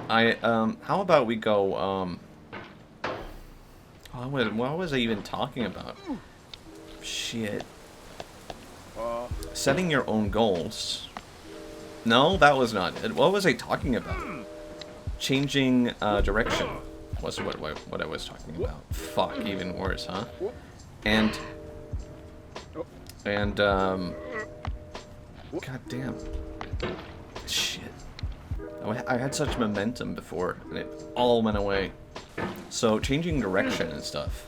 How about we go, what was I even talking about? Shit. Setting your own goals. No, that was not it. What was I talking about? Changing, direction was what I was talking about. Fuck, even worse, huh? And, god damn. Shit. I had such momentum before, and it all went away. So, changing direction and stuff.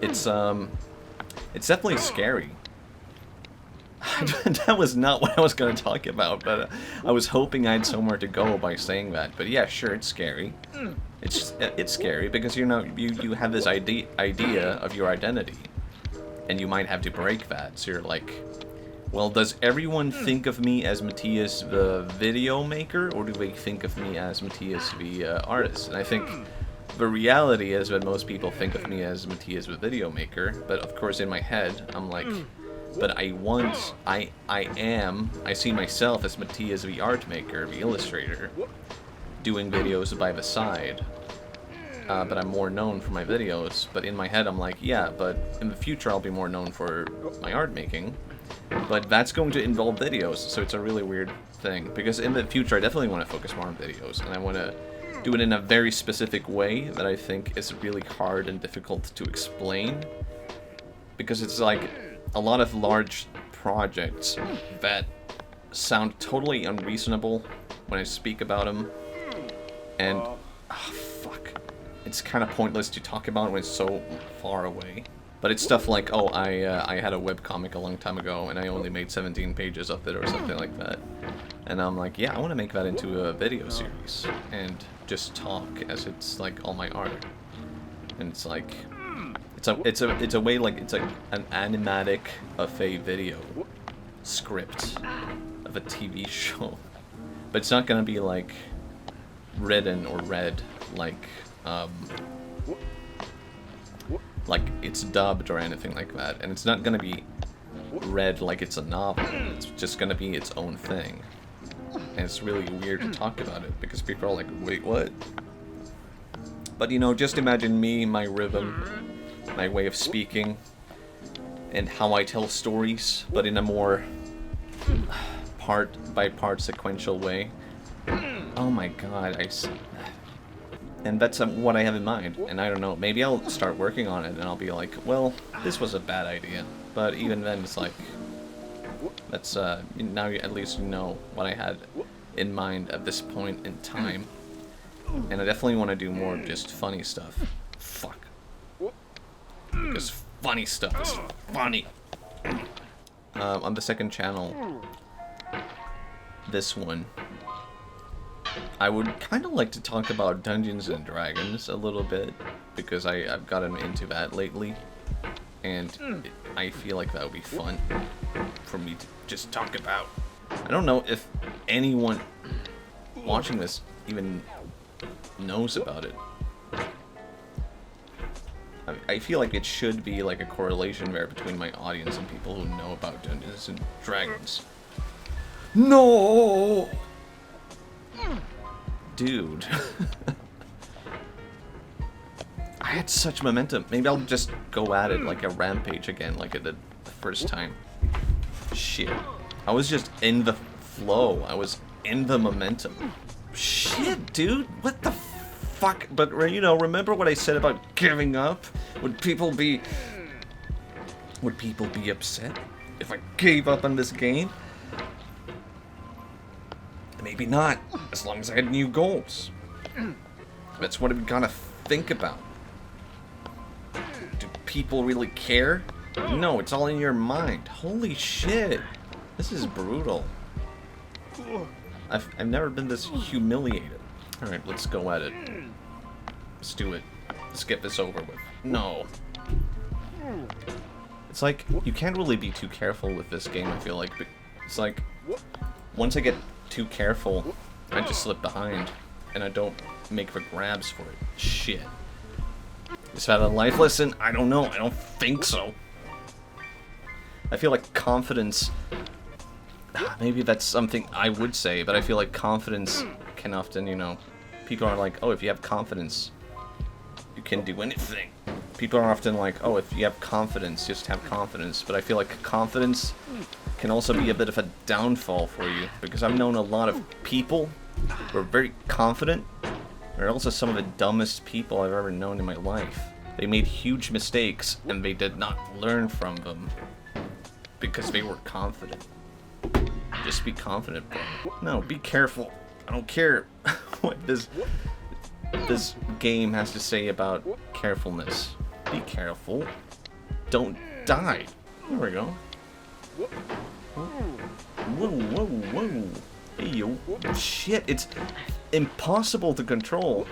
It's definitely scary. That was not what I was going to talk about, but I was hoping I had somewhere to go by saying that. But yeah, sure, it's scary. It's scary because, you know, you have this idea of your identity, and you might have to break that. So you're like, well, does everyone think of me as Matthias the video maker, or do they think of me as Matthias the artist? And I think the reality is that most people think of me as Matthias the video maker, but of course in my head, I'm like, but I see myself as Matthias the art maker, the illustrator, doing videos by the side. But I'm more known for my videos, but in my head I'm like, yeah, but in the future I'll be more known for my art making. But that's going to involve videos, so it's a really weird thing. Because in the future, I definitely want to focus more on videos, and I want to do it in a very specific way that I think is really hard and difficult to explain. Because it's like a lot of large projects that sound totally unreasonable when I speak about them. And, fuck. It's kind of pointless to talk about when it's so far away. But it's stuff like, oh, I had a webcomic a long time ago, and I only made 17 pages of it, or something like that. And I'm like, yeah, I want to make that into a video series, and just talk as it's, like, all my art. And it's like, it's a way, like, it's like an animatic of a video script of a TV show. But it's not gonna be, like, written or read, like it's dubbed or anything like that, and it's not gonna be read like it's a novel. It's just gonna be its own thing, and it's really weird to talk about it because people are like, wait, what? But you know, just imagine me, my rhythm, my way of speaking, and how I tell stories, but in a more part by part sequential way. Oh my god, and that's what I have in mind, and I don't know, maybe I'll start working on it, and I'll be like, well, this was a bad idea, but even then, it's like, that's, now at least you know what I had in mind at this point in time, and I definitely want to do more just funny stuff. Fuck. Because funny stuff is funny. On the second channel, this one, I would kind of like to talk about Dungeons and Dragons a little bit, because I've gotten into that lately, and I feel like that would be fun for me to just talk about. I don't know if anyone watching this even knows about it. I feel like it should be like a correlation there between my audience and people who know about Dungeons and Dragons. No! Dude. I had such momentum. Maybe I'll just go at it like a rampage again, like I did the first time. Shit. I was just in the flow. I was in the momentum. Shit, dude. What the fuck? But, you know, remember what I said about giving up? Would people be upset if I gave up on this game? Maybe not, as long as I had new goals. That's what I'm gonna think about. Do people really care? No, it's all in your mind. Holy shit. This is brutal. I've never been this humiliated. Alright, let's go at it. Let's do it. Let's get this over with. No. It's like, you can't really be too careful with this game, I feel like. It's like, once I get too careful, I just slip behind, and I don't make the grabs for it. Shit. Is that a life lesson? I don't know. I don't think so. I feel like confidence... Maybe that's something I would say, but I feel like confidence can often, you know, people are like, oh, if you have confidence, you can do anything. People are often like, oh, if you have confidence, just have confidence. But I feel like confidence can also be a bit of a downfall for you, because I've known a lot of people who are very confident. They're also some of the dumbest people I've ever known in my life. They made huge mistakes, and they did not learn from them because they were confident. Just be confident, bro. No, be careful. I don't care what this game has to say about carefulness. Be careful. Don't die. There we go. Whoa, whoa, whoa. Hey, yo. Shit, it's impossible to control.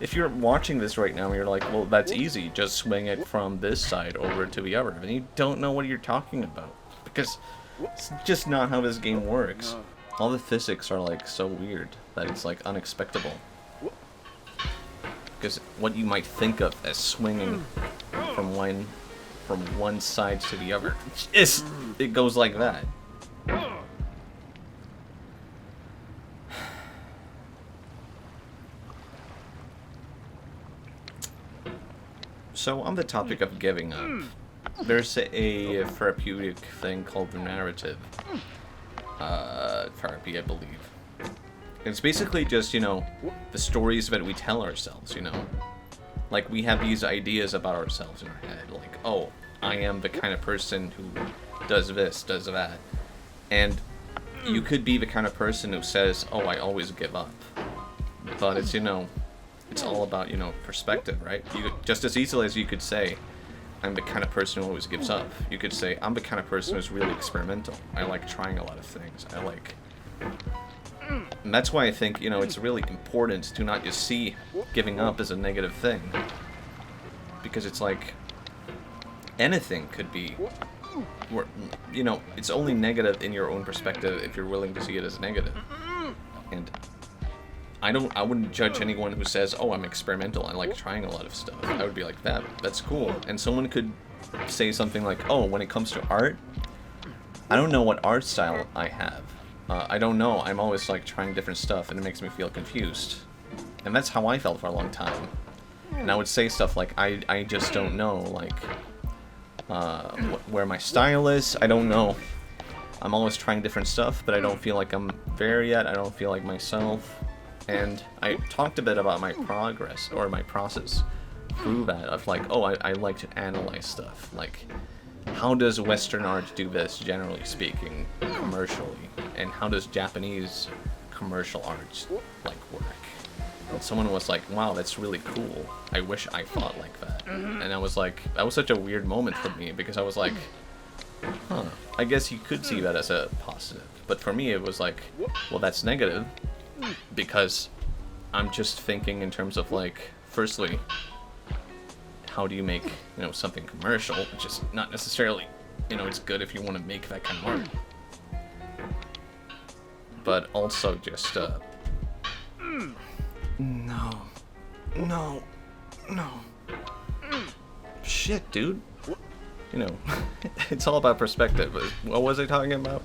If you're watching this right now and you're like, well, that's easy. Just swing it from this side over to the other. And you don't know what you're talking about. Because it's just not how this game works. All the physics are like so weird that it's like unexpectable. Because what you might think of as swinging from one side to the other, it goes like that. So on the topic of giving up, there's a therapeutic thing called the narrative therapy, I believe. It's basically just, you know, the stories that we tell ourselves, you know. Like, we have these ideas about ourselves in our head, like, oh, I am the kind of person who does this, does that. And you could be the kind of person who says, oh, I always give up. But it's, you know, it's all about, you know, perspective, right? You, just as easily as you could say, I'm the kind of person who always gives up. You could say, I'm the kind of person who's really experimental. I like trying a lot of things. I like... And that's why I think, you know, it's really important to not just see giving up as a negative thing. Because it's like, anything could be, you know, it's only negative in your own perspective if you're willing to see it as negative. And I wouldn't judge anyone who says, oh, I'm experimental, I like trying a lot of stuff. I would be like, that's cool. And someone could say something like, oh, when it comes to art, I don't know what art style I have. I don't know, I'm always like trying different stuff and it makes me feel confused. And that's how I felt for a long time. And I would say stuff like, I just don't know, like, where my style is, I don't know. I'm always trying different stuff, but I don't feel like I'm there yet, I don't feel like myself. And I talked a bit about my progress, or my process through that, of like, oh, I like to analyze stuff. Like, how does Western art do this, generally speaking, commercially? And how does Japanese commercial art, like, work? And someone was like, wow, that's really cool. I wish I thought like that. And I was like, that was such a weird moment for me, because I was like, huh, I guess you could see that as a positive. But for me, it was like, well, that's negative, because I'm just thinking in terms of, like, firstly, how do you make, you know, something commercial, which is not necessarily, you know, it's good if you want to make that kind of art. But also just, no. Shit, dude. You know, it's all about perspective. What was I talking about?